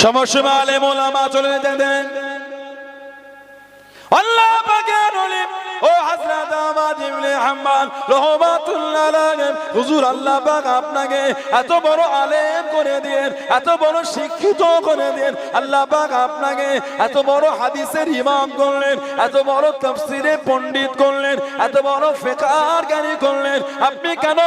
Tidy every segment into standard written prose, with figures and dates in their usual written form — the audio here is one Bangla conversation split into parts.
সমস্যা আলেম ওলামা চলে যেতেন। আল্লাহ পাকের ওলি ও হযরত আহমদ ইবনে হাম্বল রাহমাতুল্লাহ আলাইহি হুজুর আল্লাহ পাক আপনাকে এত বড় আলেম করে দিয়েন, এত বড় শিক্ষিত করে দিয়েন। আল্লাহ পাক আপনাকে এত বড় হাদিসের ইমাম করলেন, এত বড় তাফসীরের পণ্ডিত করলেন, এত বড় ফিকহের জ্ঞানী করলেন। আপনি কেন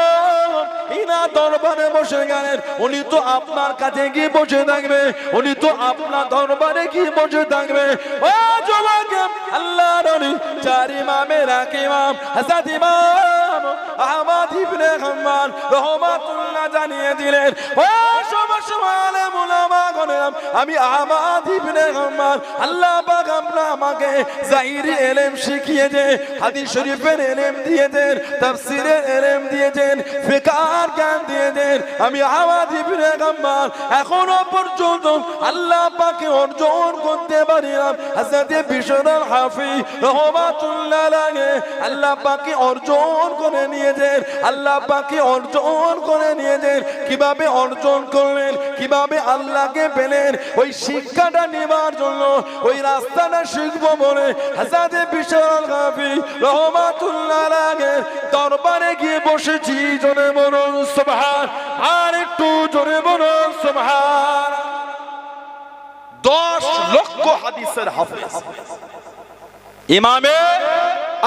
ইনা দরবারে বসে গেলেন? উনি তো আপনার কাছে গিয়ে বসে থাকবে, উনি তো আপনার দরবারে গিয়ে বসে থাকবে। ও যুবক, আল্লাহর ওলি চার ইমামের এক ইমাম হযরত ইমাম আহমদ ইবনে হাম্বল রাহমাতুল্লাহ জানিয়ে দিলেন, ও সমস্ত আলেম উলামা গণের আমি আহমদ ইবনে হাম্বল, আল্লাহ পাক আমাকে যাহিরি ইলম শিখিয়েছে, হাদিস শরীফের ইলম দিয়েছেন, তাফসীরের ইলম দিয়েছেন, ফিকহের জ্ঞান দিয়েছেন। আমি আহমদ ইবনে হাম্বল এখনো পর্যন্ত আল্লাহ পাকে অর্জন করতে পারিলাম। হযরত বিশর আল হাফি রাহমাতুল্লাহ আলাইহি আল্লাহ পাকে অর্জন করে নিয়েছেন, আল্লাহ পাকে অর্জন করে নিয়েছেন। কিভাবে অর্জন করলেন, কিভাবে আল্লাহকে পেলেন, ওই শিক্ষাটা নেবার জন্য, ওই রাস্তাটা শিখবো বলে হযরত বিশর আল হাফি রাহমাতুল্লাহ আলাইহি দরবারে গিয়ে বসেছি। জোরে বলুন সুবহান, আর একটু জোরে বলুন সুবহান। 10 লক্ষ হাদিসের হাফেজ ইমামে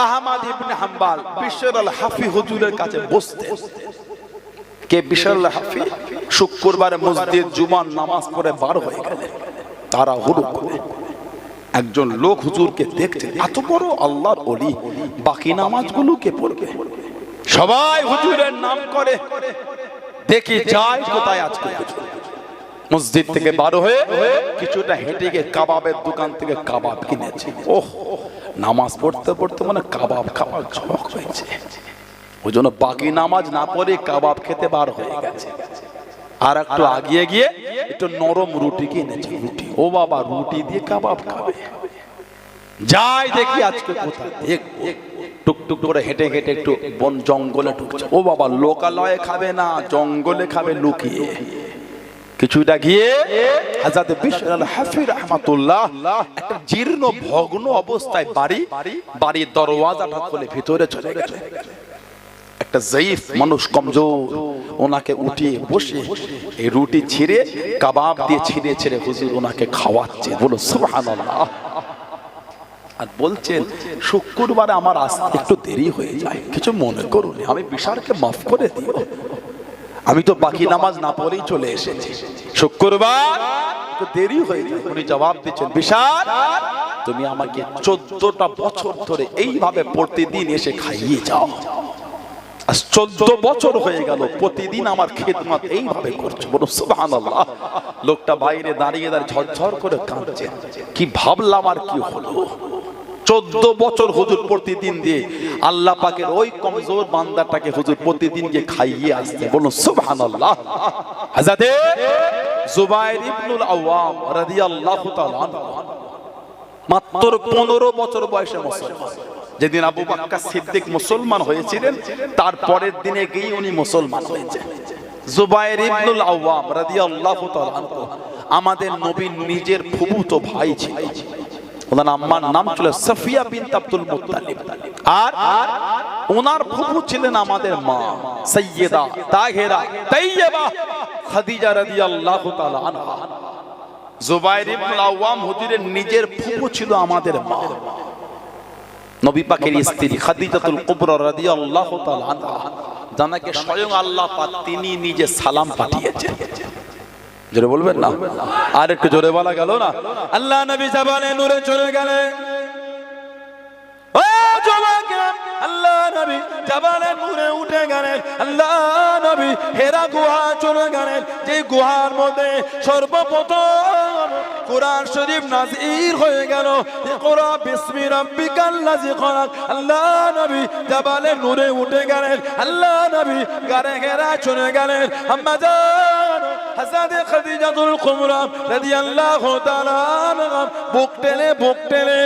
আহমদ ইবনে হাম্বল বিশর আল হাফি হুজুরের কাছে বসতেন। কে বিশর আল হাফি? শুক্রবারে মসজিদ জুমার নামাজ পড়ে বার হয়ে গেলেন, তারা হুড়ু করে একজন লোক হুজুরকে দেখতে, এত বড় আল্লাহর ওলি, বাকি নামাজগুলো কে পড়বে? সবাই হুজুরের নাম করে, দেখি যায় কোথায় আজকে হুজুর। মসজিদ থেকে বার হয়ে কিছুটা হেঁটে গিয়ে কাবাবের দোকান থেকে কাবাব কিনেছে। ওহ, নামাজ পড়তে পড়তে মানে কাবাব খাওয়ার ঝোঁক হয়েছে, ওই জন্য বাকি নামাজ না পড়ে কাবাব খেতে বার হয়ে গেছে। আর একটু আগিয়ে গিয়ে একটু নরম রুটি কিনেছে, রুটি। ও বাবা, রুটি দিয়ে কাবাব খাবে? যাই দেখি আজকে কোথায়, টুকটুক করে হেঁটে হেঁটে একটু বন জঙ্গলে ঢুকছে। ও বাবা, লোকালয়ে খাবে না, জঙ্গলে খাবে লুকিয়ে। কিছুটা গিয়ে হযরত বিশর আল হাফি রাহমাতুল্লাহ একটা জীর্ণ ভগ্ন অবস্থায় বাড়ির দরওয়াজাটা খুলে ভিতরে চলে গেল। একটা যায়ীফ মানুষ, কমজোর, ওনাকে উঠিয়ে বসে এই রুটি ছিঁড়ে কাবাব দিয়ে ছিঁড়ে ছিঁড়ে হুজুর ওনাকে খাওয়াচ্ছে। বলো সুবহানাল্লাহ। আর বলছেন, শুক্রবারে আমার আসতে একটু দেরি হয়ে যায়, কিছু মনে করুন, আমি বিশারকে মাফ করে দিও, আমি তো বাকি নামাজ না পড়েই চলে এসেছি, শুক্রবার একটু দেরি হয়ে যায়। উনি জবাব দিচ্ছেন, বিশার, তুমি আমাকে 14টা বছর ধরে এইভাবে প্রতিদিন এসে খাইয়ে যাও। আজ 14 বছর হয়ে গেল প্রতিদিন আমার খেদমত এইভাবে করছো। বলো সুবহানাল্লাহ। লোকটা বাইরে দাঁড়িয়ে দাঁড়িয়ে ঝরঝর করে কাঁদছে, কি ভাবলাম আর কি হলো। 14 বছর হুজুর প্রতিদিন দিয়ে আল্লাহ পাকের ওই কমজোর বান্দাটাকে হুজুর প্রতিদিন গিয়ে খাইয়ে আসতে। বলুন সুবহানাল্লাহ। হযরত জুবাইর ইবনুল আওয়াম রাদিয়াল্লাহু তাআলা মাত্র 15 বছর বয়সে মুসলমান। যেদিন আবু বকর সিদ্দিক মুসলমান হয়েছিলেন, তার পরের দিনে গিয়ে উনি মুসলমান হয়েছে। জুবাইর ইবনুল আওয়াম রাদিয়াল্লাহু তাআলা আমাদের নবীর নিজের ফুফুতো ভাই ছিল। ওনার আম্মার নাম ছিল সাফিয়া বিনত আব্দুল মুত্তালিব, আর ওনার ফুফু ছিলেন আমাদের মা সাইয়্যিদা তাহেরা তাইয়্যিবা খাদিজা রাদিয়াল্লাহু তাআলা আনহা। জুবাইর ইবনুল আওয়াম হুজুরের নিজের ফুফু ছিল আমাদের মা, নবী পাকের স্ত্রী খাদিজাতুল কুবরা রাদিয়াল্লাহু তাআলা আনহা, যাকে স্বয়ং আল্লাহ পাক তিনি নিজে সালাম পাঠিয়েছেন। জোরে বলবেন না? আর একটু জোরে বলা গেল না? আল্লাহ নবী জাবালে নূরে চলে গেলেন। ও যুবক, আল্লাহ নবী জাবালে নূরে উঠে গেলেন। আল্লাহ নবী হেরা গুহা চলে গেলেন, যে গুহার মধ্যে সর্বপ্রথম কোরআন শরীফ নাযিল হয়ে গেল। ইকরা বিসমি রাব্বিকাল্লাযী খলাক। আল্লাহ নবী জাবালে নূরে উঠে গেলেন। আল্লাহ নবী গারে হেরা চলে গেলেন। আম্মা জান হযরত খাদিজাতুল কুবরা রাদিয়াল্লাহু তাআলা আনহা বুক টেনে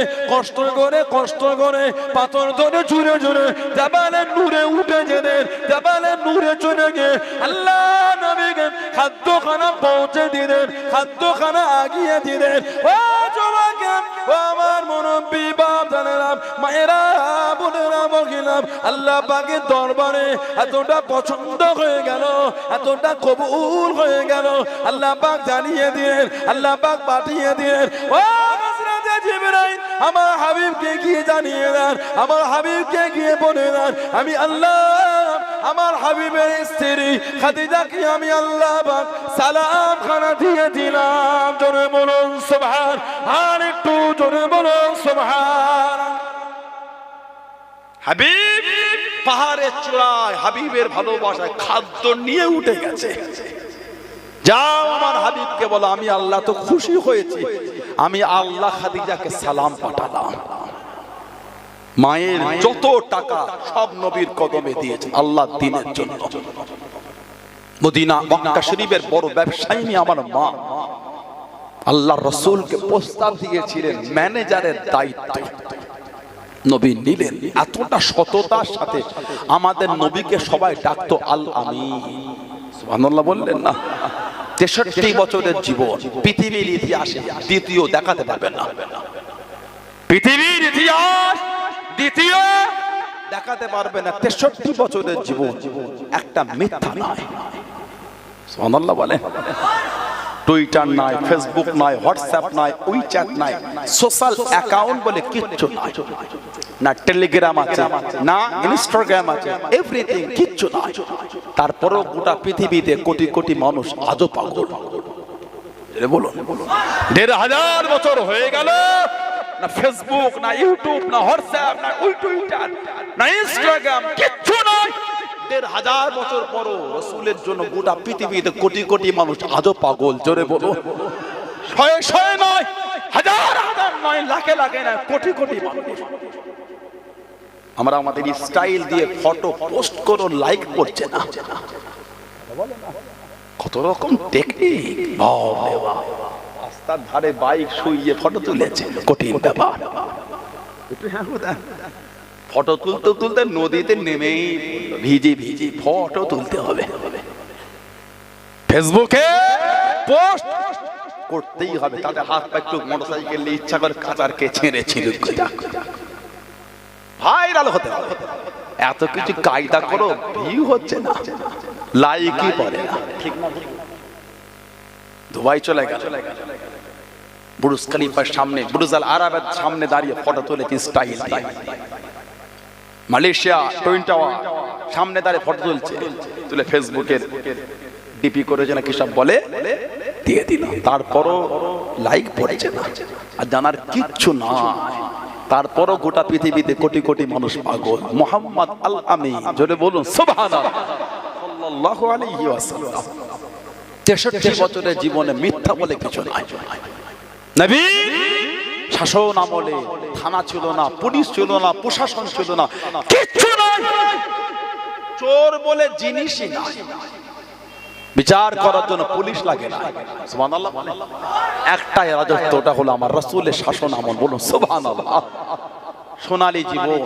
কষ্ট করে পাথর ধরে জুড়ে জাবালে নূরে উঠে যেতেন। জাবালে নূরে চলে গিয়ে আল্লাহ নবীকে খাদ্যখানা পৌঁছে দিলেন, খাদ্যখানা আগিয়ে দিলেন। ও যুবকেরা, ও আমার মুরব্বি বাপ জানেরা, মায়েরা, বোনেরা, মহিলা, আল্লাহ পাকের দরবারে এতটা পছন্দ হয়ে গেল, এতটা কবুল হয়ে গেল। আল্লাহ পাক জানিয়ে দিলেন, আল্লাহ পাক পাঠিয়ে দিলেন, ও হযরতে জিবরাইল আমার হাবিবকে গিয়ে জানিয়ে দেন, আমার হাবিবকে গিয়ে বলে দেন, আমি আল্লাহ আমার হাবিবের স্ত্রী খাদিজাকে আমি আল্লাহ পাক সালাম খানা দিয়ে দিলাম। জোরে বলুন সুবহান, আর একটু জোরে বলুন সুবহান। হাবিব পাহাড়ের চূড়ায় হাবিবের ভালোবাসায় খাদ্য নিয়ে উঠে গেছে। যাও আমার হাবিবকে বলো, আমি আল্লাহ তো খুশি হয়েছি, আমি আল্লাহ খাদিজাকে সালাম পাঠালাম। মায়ের যত টাকা সব নবীর কদমে দিয়েছেন আল্লাহ দ্বীনের জন্য। মদিনা মক্কা শরীফের বড় ব্যবসায়ী আমার মা আল্লাহ রাসূলকে প্রস্তাব দিয়েছিলেন ম্যানেজারের দায়িত্ব, নবী নিলেন। এতটা সততার সাথে আমাদের নবীকে সবাই ডাকতো আল আমিন। সুবহানাল্লাহ বললেন না? 63 বছরের জীবন পৃথিবীর ইতিহাসে দ্বিতীয় দেখাতে পারবেন না। পৃথিবীর ইতিহাস দ্বিতীয় দেখাতে পারবে না। 63 বছরের জীবন একটা মিথ্যা নয়। সুবহানাল্লাহ বলেন। টুইটার নাই, ফেসবুক নাই, হোয়াটসঅ্যাপ নাই, উইচ্যাট নাই, সোশ্যাল অ্যাকাউন্ট বলে কিচ্ছু নাই, না টেলিগ্রাম আছে, না ইনস্টাগ্রাম আছে, এভরিথিং কিচ্ছু নাই। তারপরেও গোটা পৃথিবীতে কোটি কোটি মানুষ আজও পাগল। বলুন 1500 বছর হয়ে গেল, না ফেসবুক, না ইউটিউব, না হোয়াটসঅ্যাপ, না টুইটার, না ইনস্টাগ্রাম, কিচ্ছু নাই। 1500 বছর পরও রাসূলের জন্য গোটা পৃথিবীতে কোটি কোটি মানুষ আজও পাগল। জোরে বলো, শয়ে শয়ে নয়, হাজার হাজার নয়, লাখে লাখে নয়, কোটি কোটি মানুষ। আমরা আমাদের স্টাইল দিয়ে ফটো পোস্ট করো, লাইক করছে না। কত রকম টেকনিক, বাবা রাস্তার ধারে বাইক শুইয়ে ফটো তুলেছে, কঠিন ব্যাপার। ফটো তুলতে তুলতে নদীতে নেমেই ভিজি ভিজি ফটো তুলতে হবে, ফেসবুকে পোস্ট করতেই হবে। তাদের হাত পা একটু মোটরসাইকেল ইচ্ছা করে কাচারকে ছেড়ে ছিলুক ভাইরাল হতে হবে। এত কিছু কায়দা করো, ভিউ হচ্ছে না, লাইকই পড়ে না, ঠিক না? দুবাই চলে গেল, বুর্জ খলিফার সামনে, বুর্জ আল আরাবের সামনে দাঁড়িয়ে ফটো তুলেছি স্টাইল দিয়ে। মালয়েশিয়া টুইন টাওয়ার সামনে দাঁড়িয়ে ফটো তুলছে, তুলে ফেসবুকের ডিপি করেছে না কি সব বলে দিয়ে দিল। তারপরও লাইক পড়েছে না, আর জানার কিচ্ছু না। তারপরও গোটা পৃথিবীতে কোটি কোটি মানুষ পাগল। মুহাম্মদ আল আমিন, জোরে বলুন সুবহানাল্লাহ সাল্লাল্লাহু আলাইহি ওয়াসাল্লাম। 63 বছরের জীবনে মিথ্যা বলে কিছু নাই। নবী শাসন আমলে থানা ছিল না, পুলিশ ছিল না, প্রশাসন ছিল না, কিচ্ছু নাই। চোর বলে জিনিসই নাই, বিচার করার জন্য পুলিশ লাগে না। সুবহানাল্লাহ। একটাই রাজত্ব, ওটা হলো আমার রাসূলের শাসন আমল। বলুন সুবহানাল্লাহ। সোনালী জীবন,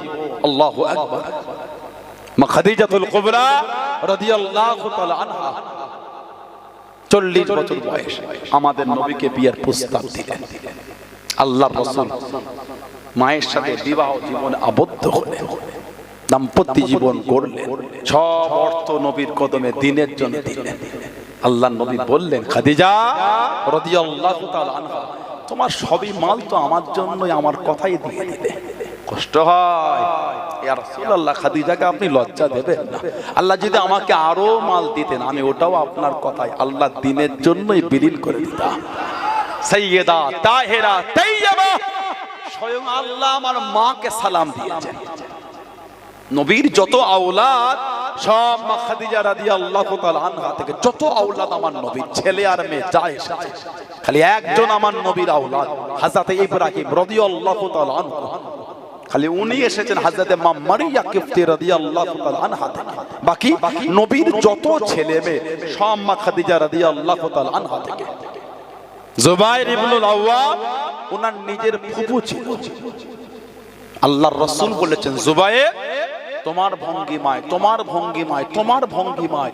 আল্লাহু আকবার। মা খাদিজাতুল কুবরা রাদিয়াল্লাহু তাআলা আনহা 40 বছর বয়স আমাদের নবীকে বিয়ের প্রস্তাব দিলেন। আল্লাহর রাসূল মায়ের সাথে বিবাহ জীবনে আবদ্ধ হলেন, দাম্পত্য জীবন গড়লেন। সব অর্থ নবীর কদমে দ্বীনের জন্য দিলেন। আল্লাহর নবী বললেন, খাদিজা রাদিয়াল্লাহু তাআলা আনহা, তোমার সবই মাল তো আমার জন্যই, আমার কথাই দিয়ে দিলে। কষ্ট হয় ইয়া রাসূলুল্লাহ, খাদিজাকে আপনি লজ্জা দেবেন না। আল্লাহ যদি আমাকে আরো মাল দিতেন, আমি ওটাও আপনার কথাই আল্লাহ দ্বীনের জন্যই বিলীন করে দিতাম। সাইয়্যিদা তাহেরা তাইয়্যিবা, স্বয়ং আল্লাহ আমার মাকে সালাম দিয়েছেন। নবীর যত আওলাদ সব মা খাদিজা রাদিয়াল্লাহু তাআলা আনহা থেকে যত আওলাদ আমার নবীর ছেলে আর মেয়ে যা এসেছে, খালি একজন আমার নবীর আওলাদ হযরত ইব্রাহিম রাদিয়াল্লাহু তাআলা আনহু, খালি উনি এসেছেন হযরতে মা মারিয়া কিফতি রাদিয়াল্লাহু তাআলা আনহা থেকে। বাকি নবীর যত ছেলে মেয়ে সব মা খাদিজা রাদিয়াল্লাহু তাআলা আনহা থেকে। জুবাইর ইবনুল আওয়াম ওনার নিজের ফুফু ছিল। আল্লাহর রাসূল বলেছেন, জুবাইর তোমার ভঙ্গিমায় তোমার ভঙ্গিমায় তোমার ভঙ্গিমায়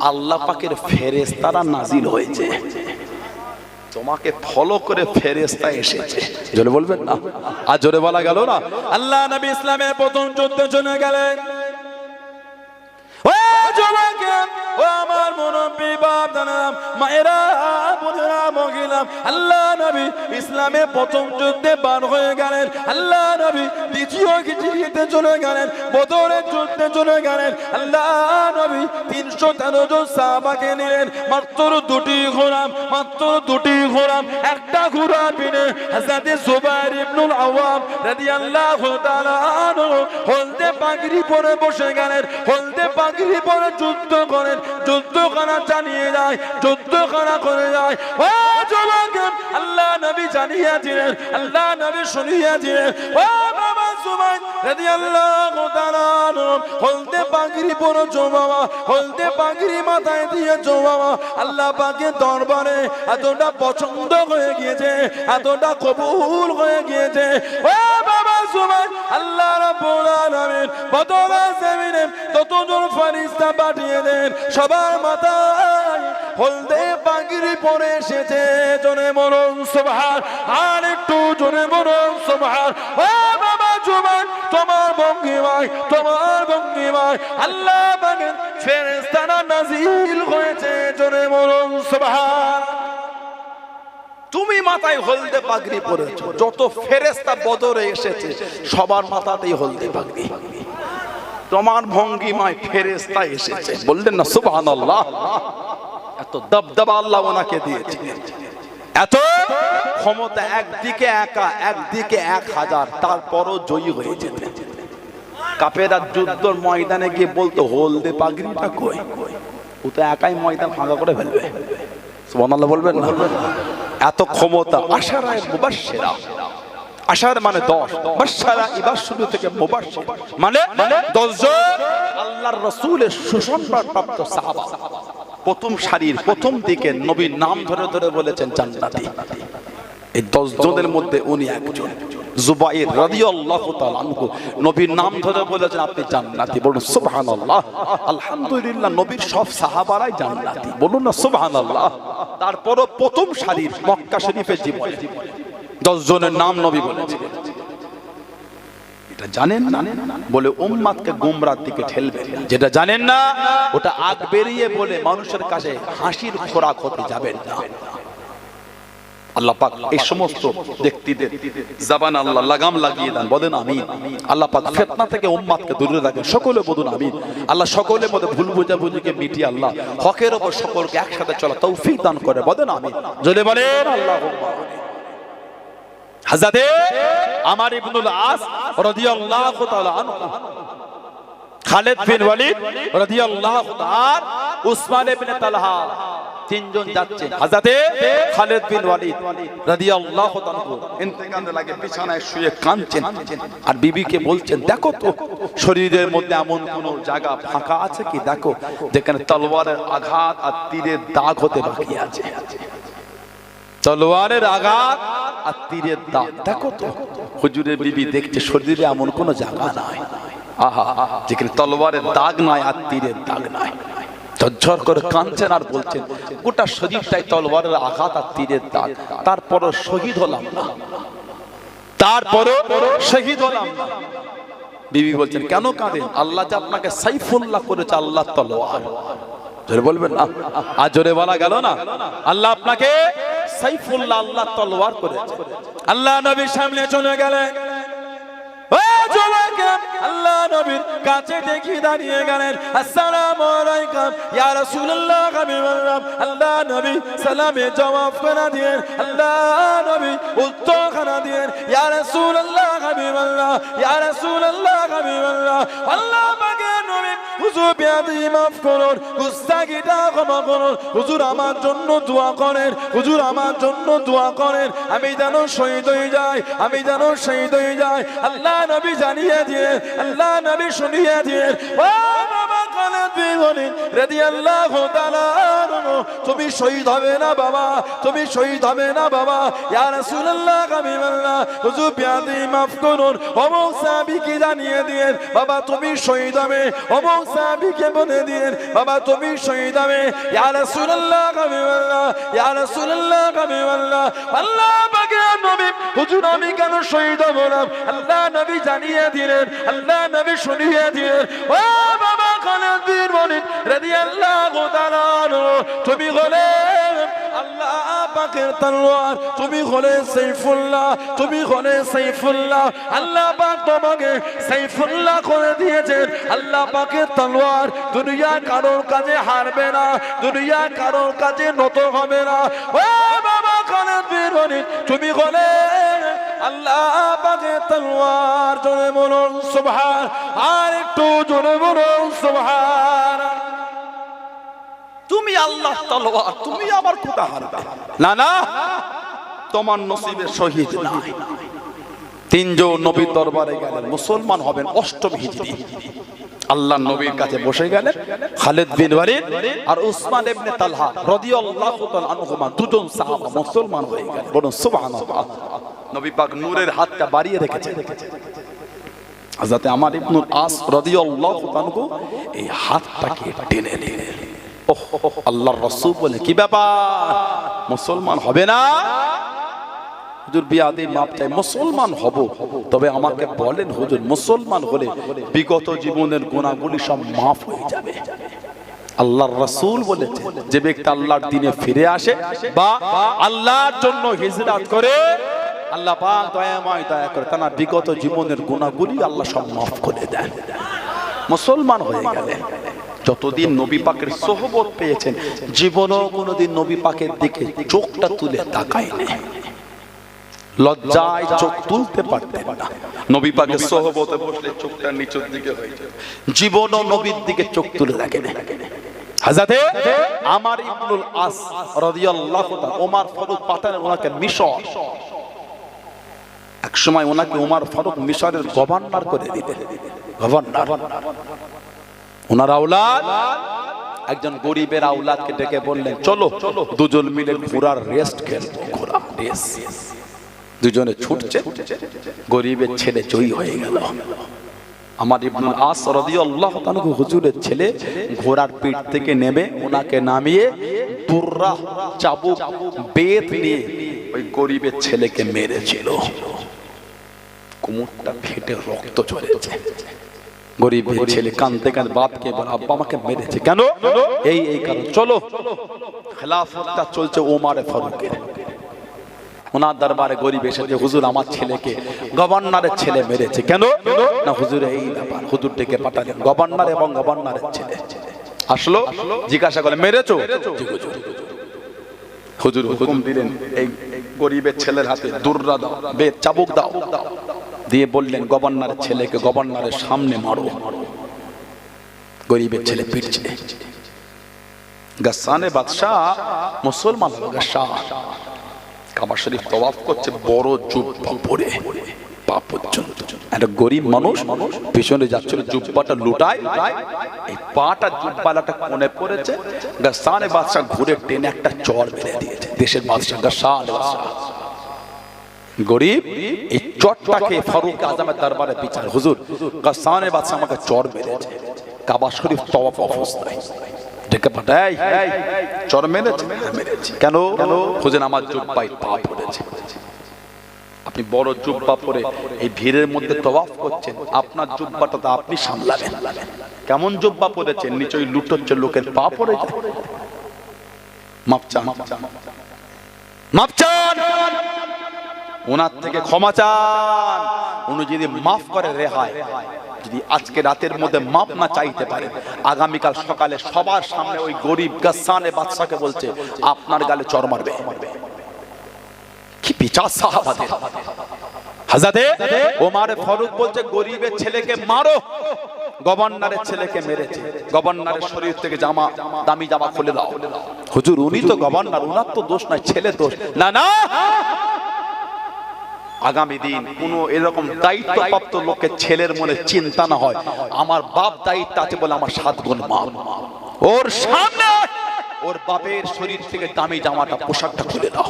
আল্লাহ পাকের ফেরেশতারা নাজিল হয়েছে, তোমাকে ফলো করে ফেরেশতা এসেছে। জোরে বলবেন না? আর জোরে বলা গেল না? আল্লাহ নবী ইসলামের প্রথম যুদ্ধে চলে গেলেন। ও যুবকেরা, ও আমার মুরব্বি বাপ দাদা মায়েরা বোনেরা মহিলা, আল্লাহ নবী ইসলামের প্রথম যুদ্ধে বার হয়ে গেলেন। আল্লাহ নবী দ্বিতীয় হিজরিতে চলে গেলেন, বদরের যুদ্ধে চলে গেলেন। আল্লাহ নবী 313 জন সাহাবাকে নিলেন। মাত্র দুটি ঘোড়া, মাত্র দুটি ঘোড়া, একটা ঘোড়া বিনে হযরত জুবাইর ইবনুল আওয়াম রাদিয়াল্লাহু তাআলা আনহু হলদে পাগড়ি পরে বসে গেলেন। হলদে পাগড়ি পরে যুদ্ধ করেন, যুদ্ধখানা চালিয়ে যায়, যুদ্ধখানা করে যায়। ও যুবক, আল্লাহ নবী জানিয়ে দিলেন, আল্লাহ নবী শুনিয়ে দিলেন, ও বাবা জুবাইর রাদিয়াল্লাহু তাআলা আনহু হলদে পাগড়ি পরে জমাওয়া, হলদে পাগড়ি মাথায় দিয়ে জমাওয়া আল্লাহ পাকের দরবারে এতটা পছন্দ হয়ে গিয়েছে, এতটা কবুল হয়ে গিয়েছে। ও বাবা জুবাইর, আল্লাহ রাব্বুল আলামিন বদরের জমিনে ততজন ফেরেশতা পাঠিয়ে দেন, সবার মাথায় হলদে পাগড়ি পরে এসেছে। জোরে বলুন সুবহান, আর একটু জোরে বলুন সুবহান। ও বাবা জুবাইর, তোমার ভঙ্গিমায় তোমার ভঙ্গিমায় আল্লাহ পাকের ফেরেশতারা নাজিল হয়েছে। জোরে বলুন সুবহান। তুমি মাথায় হলদে পাগড়ি পরেছো, যত ফেরেশতা বদরে এসেছে সবার মাথাতেই হলদে পাগড়ি। তোমার ভঙ্গিমায় ফেরেশতা এসেছে, বললেন না সুবহানাল্লাহ? এত দবদবা আল্লাহ ওনাকে দিয়েছে, এত ক্ষমতা, একদিকে একা একদিকে 1000, তারপরও জয়ী হয়ে যেতেন। কাফেররা যুদ্ধের ময়দানে গিয়ে বলতো হলদে পাগড়িটা কই? ও তো একাই ময়দান ফাঁকা করে ফেলবে। সুবহানাল্লাহ বলবেন না? এত ক্ষমতা। আশারায়ে মুবাশশিরা, আশার মানে 10, বাশশারা এবার শুরু থেকে মুবাশশির মানে 10 জন আল্লাহর রাসূলের সুসংবাদপ্রাপ্ত সাহাবা। প্রথম সারির প্রথম দিকে নবীর নাম ধরে ধরে বলেছেন জান্নাতি। এই 10 জনের মধ্যে উনি একজন, জুবাইর রাদিয়াল্লাহু তাআলা আনহু। নবীর নাম ধরে বলেছেন আপনি জান্নাতি। বলুন সুবহানাল্লাহ, আলহামদুলিল্লাহ। নবীর সব সাহাবারাই জান্নাতি, বলুন না সুবহানাল্লাহ। তারপরও প্রথম সারির মক্কা শরীফের জীবন 10 জনের নাম নবী বলেছেন। এটা জানেন না বলে উম্মাতকে গোমরার দিকে ঠেলবে, যেটা জানেন না ওটা আগ বেরিয়ে বলে মানুষের কাছে হাসির খোরাক হতে যাবেন না। আল্লাহ পাক এই সমস্ত ব্যক্তিদের জবান আল্লাহ লাগাম লাগিয়ে দেন, বলেন আমিন। আল্লাহ পাক ফিতনা থেকে উম্মাতকে দূরে রাখেন, সকলে বলুন আমিন। আল্লাহ সকলের মধ্যে ভুল বোঝাবুঝিকে মিটিয়ে আল্লাহ হকের উপর সকলকে একসাথে চলা তৌফিক দান করে, বলেন আমিন। জোরে বলেন আল্লাহুম্মা আমিন। হযরত আমর ইবনুল আস রাদিয়াল্লাহু তাআলা আনহু, খালিদ বিন ওয়ালিদ রাদিয়াল্লাহু তাআলা, উসমান ইবনে তালহা, তিনজন যাচ্ছেন। হযরত খালিদ বিন ওয়ালিদ রাদিয়াল্লাহু তাআলা ইন্তেকালে লাগে বিছানায় শুয়ে কাঁদছেন, আর বিবিকে বলছেন দেখো তো শরীরের মধ্যে এমন কোন জায়গা ফাঁকা আছে কি, দেখো যেখানে তলোয়ারের আঘাত আর তীরের দাগ হতে বাকি আছে। তলোয়ারের আঘাত আর তীরের দাগ দেখো তো। হুজুরের বিবি দেখছে শরীরে এমন কোন জায়গা নাই, আহা, যেখানে তলোয়ারের দাগ নাই আর তীরের দাগ নাই। ঝরঝর করে কাঁদছেন আর বলছেন গোটা শরীরটাই তলোয়ারের আঘাত আর তীরের দাগ, তারপরও শহীদ হলাম না, তারপরও শহীদ হলাম না। বিবি বলছেন কেন কাঁদেন? আল্লাহ যে আপনাকে সাইফুল্লাহ করেছে, আল্লাহ তলোয়ার। জোরে বলবেন না? আর জোরে বলা গেল না? আল্লাহ আপনাকে সাইফুল্লাহ, আল্লাহ তলোয়ার করেছে। আল্লাহ নবীর সামনে চলে গেলেন, আল্লাহ নবীর কাছে দেখি দাঁড়িয়ে গেলেন। আসসালামু আলাইকুম ইয়া রাসূলুল্লাহ, হাবিবাল্লাহ। আল্লাহ নবী সালামে জবাব করে দিলেন, আল্লাহ নবী উত্তর করে দিলেন, ইয়া রাসূলুল্লাহ, হাবিবাল্লাহ, ইয়া রাসূলুল্লাহ, হাবিবাল্লাহ। আল্লাহ পাকের নবী হুজুর বিয়াদি মাফ করুন, গুস্তাখিটা ক্ষমা করুন, হুজুর আমার জন্য দোয়া করেন, হুজুর আমার জন্য দোয়া করেন, আমি যেন শহীদ হয়ে যাই, আমি যেন শহীদ হয়ে যাই। আল্লাহ নবী জানিয়ে দিয়ে, আল্লাহ নবী শুনিয়ে দিয়ে, ও বাবা খালিদ বীর ওয়ালিদ রাদিয়াল্লাহু তাআলা তুমি শহীদ হবে না বাবা, তুমি শহীদ হবে না বাবা। ইয়া রাসূলুল্লাহ হাবিবাল্লাহ হুজুর বিয়াদি মাফ করুন, অমুক সাহাবীকে জানিয়ে দিয়েন বাবা তুমি শহীদ হবে, অমুক সাহাবীকে বলে দিয়েন বাবা তুমি শহীদ হবে। ইয়া রাসূলুল্লাহ হাবিবাল্লাহ, ইয়া রাসূলুল্লাহ হাবিবাল্লাহ, আল্লাহ পাকের নবী হুজুর আমি কেন শহীদ হব না? আল্লাহ নবী জানিয়ে দিলেন, আল্লাহ নবী শুনিয়ে দিলেন, ও বাবা খালিদ বিন ওয়ালিদ রাদিয়াল্লাহু তাআলা তুমি হলে আল্লাহ পাকের তলোয়ার, তুমি হলে সাইফুল্লাহ, তুমি হলে সাইফুল্লাহ। আল্লাহ পাক তোমাকে সাইফুল্লাহ করে দিয়েছেন। আল্লাহ পাকের তলোয়ার দুনিয়া কারোর কাছে হারবে না, দুনিয়া কারোর কাছে নত হবে না। ও বাবা খালিদ বিন ওয়ালিদ তুমি হলে আল্লাহ পাকের তলোয়ার। জোরে বলুন সুবহান, আর একটু জোরে বলুন সুবহান। তুমি আল্লাহ তলোয়ার, তুমি আবার কোথা হারবে? না না, তোমার নসিবে শহীদ নাই। তিনজন নবীর দরবারে গেলেন, মুসলমান হবেন অষ্টম হিজরি। আল্লাহ নবীর কাছে বসে গেলেন খালিদ বিন ওয়ালিদ আর উসমান ইবনে তালহা রাদিয়াল্লাহু তাআলা আনহুমা, দুজন সাহাবা মুসলমান হয়ে গেলেন। বলুন সুবহানাল্লাহ। নবী পাক নূরের হাতটা বাড়িয়ে রেখেছেন। হযরত আমর ইবনে আস রাদিয়াল্লাহু তাআলা এই হাতটাকে টেনে নিলেন। আল্লাহর রাসূল বলে কি ব্যাপার, মুসলমান হবে না? হুজুর বিয়াদি মাপ চাই, মুসলমান হব, তবে আমাকে বলেন হুজুর মুসলমান হলে বিগত জীবনের গুনাহগুলি সব মাফ হয়ে যাবে? আল্লাহর রাসূল বলেছেন যে ব্যক্তি আল্লাহর দ্বীনে ফিরে আসে বা আল্লাহর জন্য হিজরত করে, আল্লাহ পাক দয়াময় দয়া করে তার বিগত জীবনের গুনাহগুলি আল্লাহ সব মাফ করে দেন। মুসলমান হয়ে গেলেন। যতদিন নবী পাকের সোহবত পেয়েছেন জীবনও কোনোদিন নবী পাকের দিকে চোখটা তুলে তাকায়নি, লজ্জায় চোখ তুলতে পারতেন না। নবী পাকের সোহবতে বসলে চোখটা নিচের দিকে হয়ে যায়, জীবনও নবীর দিকে চোখ তুলে দেখেনি। হযরতে আমর ইবনে আস রাদিয়াল্লাহু তাআলা ওমর ফারুক পাঠালেন ওনাকে মিশর। এক সময় ওনাকে ওমর ফারুক মিশরের গভর্নর করে দিলেন। গভর্নর ওনার আওলাদ একজন গরিবের আওলাদকে ডেকে বললেন চলো দুজন মিলে ঘোড়ার রেস্ট খেলবো। ঘোড়া রেস, দুজনে ছুটছে, গরিবের ছেলে জয়ী হয়ে গেল। আমর ইবনে আস রাদিয়াল্লাহু তাআলা হুজুরের ছেলে ঘোড়ার পিঠ থেকে নেমে ওনাকে নামিয়ে দুররা চাবুক বেত নিয়ে ওই গরিবের ছেলেকে মেরেছিল। কোমরটা ফেটে রক্ত ঝরেছে। গরিবের ছেলে কাঁদতে কাঁদতে বাপকে বলে আব্বা আমাকে মেরেছে কেন? এই কারণ। চলো, খেলাফতটা চলছে ওমর ফারুকের। ওনার দরবারে গরিব এসে হুজুর আমার ছেলেকে গভর্নরের ছেলে মেরেছে কেন? না হুজুর এই ব্যাপার। হুজুর ডেকে পাঠালেন গভর্নর এবং গভর্নরের ছেলে আসলো, জিজ্ঞাসা করে মেরেছো? হুজুর হুকুম দিলেন এই গরিবের ছেলের হাতে দুররা দাও, বেত চাবুক দাও, দিয়ে বললেন গভর্নরের ছেলেকে গভর্নরের সামনে মারো। গরিবের ছেলে পিটছে। গাসানে বাদশাহ মুসলমান গাসসান কাবা শরীফ তওয়াফ করছে বড় জুব্বা পরে পা পর্যন্ত। একটা গরিব মানুষ পিছনে যাচ্ছিল, জুব্বাটা লুটায়, এই পাটা জুব্বালাটা কোণে পড়েছে। গাসানে বাদশাহ ঘুরে টেনে একটা চড় মেরে দিয়েছে। দেশের বাদশাহ গাসানে বাদশাহ গরিব এই চটটাকে ফারুক আজমের দরবারে বিচার, হুজুর গাসানে বাদশাহ আমাকে চড় মেরেছে কাবা শরীফ তওয়াফ অবস্থায়। ডেকে পাঠাই চড় মেরেছে? কেন? হুজুর আমার জুব্বায় পা পড়েছে। আপনি বড় জুব্বা পরে এই ভিড়ের মধ্যে তওয়াফ করছেন, আপনার জুব্বাটা তো আপনি সামলাবেন। কেমন জুব্বা পরেছেন? নিচে লুটোচ্ছে লোকের পা পড়ে যায়। মাপ চান, মাপ চান, ওনার থেকে ক্ষমা চান। উনি যদি মাফ করে রেহাই, যদি আজকে রাতের মধ্যে মাপ না চাইতে পারে, আগামীকাল সকালে সবার সামনে ওই গরিব গাসানে বাদশাকে বলছে আপনার গালে চড় মারবে। কি বিচার সাহাবাদের! হযরতে ওমর ফারুক বলছে গরিবের ছেলেকে মারো, গভর্নরের ছেলেকে মেরেছে, গভর্নরের শরীর থেকে জামা দামি জামা খুলে দাও। হুজুর উনি তো গভর্নর, ওনার তো দোষ নাই, ছেলে দোষ। না না, আগামী দিন কোন এরকম দায়িত্বপ্রাপ্ত লোকের ছেলের মনে চিন্তা না হয় আমার বাপ দায়িত্ব আছে বলে আমার 7 গুণ মা ওর সামনে ওর বাপের শরীর থেকে দামি জামাটা পোশাকটা খুলে দাও।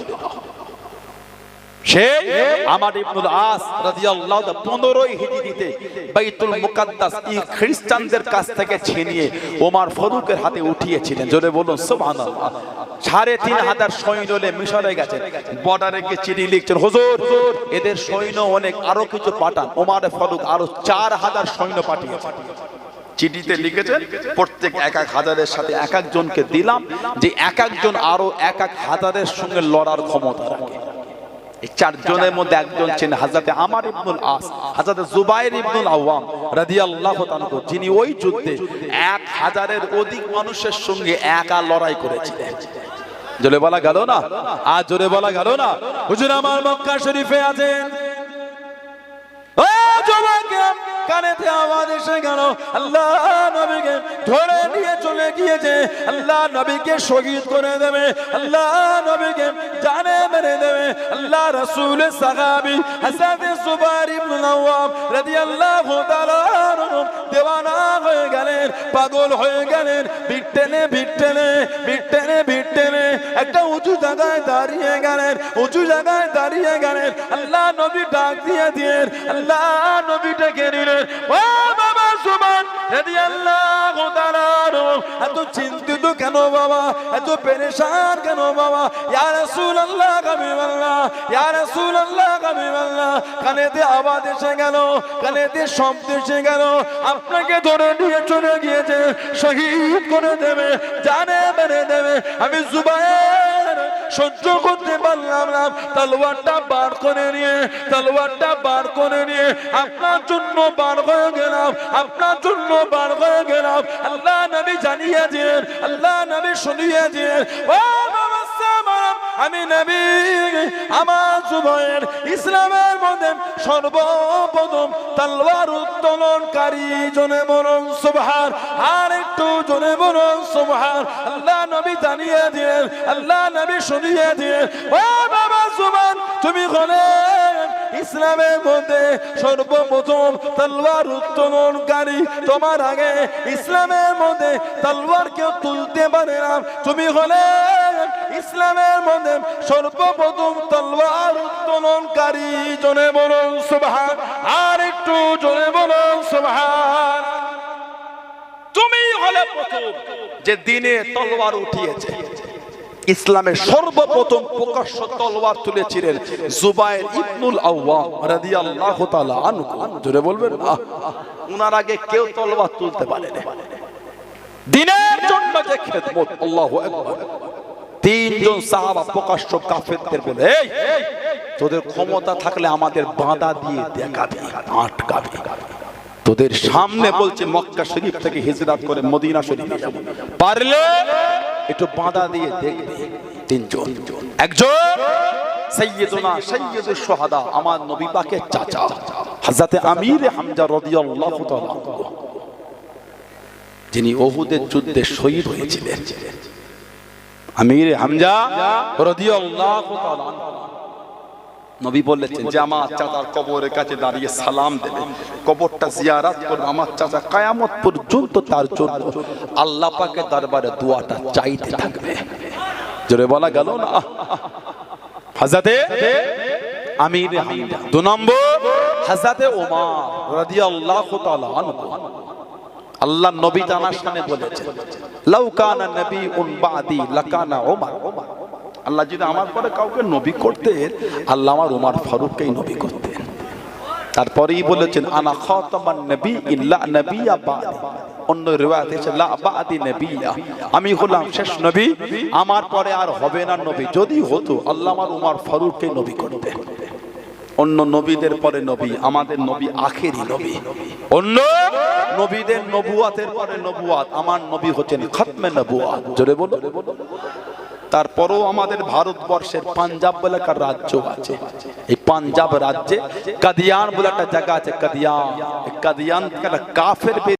সে আমর ইবনুল আস রাদিয়াল্লাহু তাআলা 15 হিজরিতে বাইতুল মুকাদ্দাস এই খ্রিস্টানদের কাছ থেকে ছিনিয়ে ওমর ফারুকের হাতে উঠিয়েছিলেন। জোরে বলুন সুবহানাল্লাহ। 3500 সৈন্য নিয়ে মিশরে গেছেন, বর্ডারে গিয়ে চিঠি লিখছেন, হুজুর এদের সৈন্য অনেক, আরো কিছু পাঠান। ওমর ফারুক আরো 4000 সৈন্য পাঠিয়েছেন। চিঠিতে লিখেছেন প্রত্যেক 1000-এর সাথে এক একজনকে দিলাম যে এক একজন আরো 1000-এর সঙ্গে লড়ার ক্ষমতা রাখে। এই 4 জনের মধ্যে একজন ছিলেন হযরত আমর ইবনুল আস, হযরত জুবাইর ইবনুল আওয়াম রাদিয়াল্লাহু তাআলা, যিনি ওই যুদ্ধে 1000-এর অধিক মানুষের সঙ্গে একা লড়াই করেছিলেন। জোরে বলা গেল না? আর জোরে বলা গেল না? হুজুর আমার মক্কা শরীফে আছেন, ও যুবকেরা কানেতে আওয়াজ এসে গেল, আল্লাহ নবীকে ধরে নিয়ে চলে গিয়েছে, আল্লাহ নবীকে শহীদ করে দেবে, আল্লাহ নবীকে জানে মেরে দেবে। আল্লাহ রাসূলের সাহাবী হযরত জুবাইর ইবনে আওয়াম রাদিয়াল্লাহু তাআলা দেওয়ানা হয়ে গেলেন, পাগল হয়ে গেলেন, বিট্টেনে একটা উঁচু জায়গায় দাঁড়িয়ে গেলেন, আল্লাহ নবী ডাক দিয়ে দিলেন, আল্লাহ নবী ডেকে নিলেন, ও বাবা সুবহান রাদিয়াল্লাহু তাআলা, এত চিন্তিত কেন বাবা, এত পেরেশান কেন বাবা? ইয়া রাসূলুল্লাহ হাবিবাল্লাহ, ইয়া রাসূলুল্লাহ হাবিবাল্লাহ, কানেতে আওয়াজ এসে গেল, কানেতে শব্দ এসে গেল, আপনাকে ধরে নিয়ে চলে গিয়েছে, শহীদ করে দেবে, জানে মেরে দেবে। আমি জুবাইর সহ্য করতে পারলাম না, তলোয়ারটা বার করে নিয়ে আপনার জন্য বার হয়ে গেলাম, আল্লাহ নবী জানিয়ে দিলেন, আল্লাহ নবী শুনিয়ে দিলেন, ও বাবা সামারাম, আমি নবী আমার জুবাইর ইসলামের মধ্যে সর্বপ্রথম তলোয়ার উত্তোলনকারী। জনে বলুন সুবহান, আর একটু জনে বলুন সুবহান। আল্লাহ নবী জানিয়ে দিলেন, আল্লাহ নবী শুনিয়ে দিলেন, ও বাবা সুবহান, তুমি হলে ইসলামের মধ্যে সর্বপ্রথম তলোয়ার উত্তোলনকারী। তোমার আগে ইসলামের মধ্যে তলোয়ার কেউ তুলতে পারে না, তুমি হলে ইসলামের মধ্যে সর্বপ্রথম তলোয়ার উত্তোলনকারী। জনে বলুন সুবহান, আর একটু জনে বলুন সুবহান। তুমি হলে প্রথম যে দিনে তলোয়ার উঠিয়েছে। ইসলামের সর্বপ্রথম প্রকাশ্য তলোয়ার তুলেছিলেন জুবাইর ইবনুল আওয়াম রাদিয়াল্লাহু তাআলা আনহু। জোরে বলবেন না? উনার আগে কেউ তলোয়ার তুলতে পারে না। দ্বীনের জন্য যে খেদমত, আল্লাহু আকবার। 3 জন সাহাবা প্রকাশ্য কাফেরদের বলে, এই তোদের ক্ষমতা থাকলে আমাদের বাঁধা দিয়ে দেখাবি, আটকাবি। তোদের সামনে বলছে মক্কা শরীফ থেকে হিজরত করে মদিনা শরীফে যাব, পারলে একটু বাঁধা দিয়ে দেখবে। 3 জন, একজন সাইয়্যিদুনা সাইয়্যিদুশ শুহাদা, আমার নবী পাকের চাচা হযরত আমির হামজা রাদিয়াল্লাহু তাআলা, যিনি উহুদের যুদ্ধে শহীদ হয়েছিলেন। আমির হামজা রাদিয়াল্লাহু তাআলা, নবী বলেছেন যে আমার চাচার কবরের কাছে দাঁড়িয়ে সালাম দেবে, কবরটা জিয়ারত করবে, আমার চাচা কিয়ামত পর্যন্ত তার জন্য আল্লাহ পাকের দরবারে দোয়াটা চাইতে থাকবে। জোরে বলা গেল না? হযরতে আমির হামজা। 2 নম্বর হযরতে ওমর রাদিয়াল্লাহু তাআলা আনহু। আল্লাহ নবী জানার সামনে বলেছেন, লাউ কানা নবিয়ুন বাদি লাকানা ওমর। আল্লাহ যদি আমার পরে কাউকে নবী করতেন, আল্লাহ আমার ওমর ফারুককেই নবী করতেন। তারপরেই বলেছেন, আনা খাতামান নবী ইল্লা নবিয়্যা বাদি। অন্য রিওয়ায়াতে আছে লা বাদি নবিয়্যা, আমি হলাম শেষ নবী, আমার পরে আর হবে না নবী। যদি হতো আল্লাহ আমার ওমর ফারুককেই নবী করতেন। অন্য নবীদের পরে নবী, আমাদের নবী আখেরি নবী। অন্য নবীদের নবুয়াতের পরে নবুয়াত, আমার নবী হচ্ছেন খতমে নবুয়াত। জোরে বলো। তারপরেও আমাদের ভারতবর্ষের পাঞ্জাব বলে একটা রাজ্য আছে, এই পাঞ্জাব রাজ্যে কাদিয়ান বলে একটা জায়গা আছে। কাদিয়ান একটা কাফের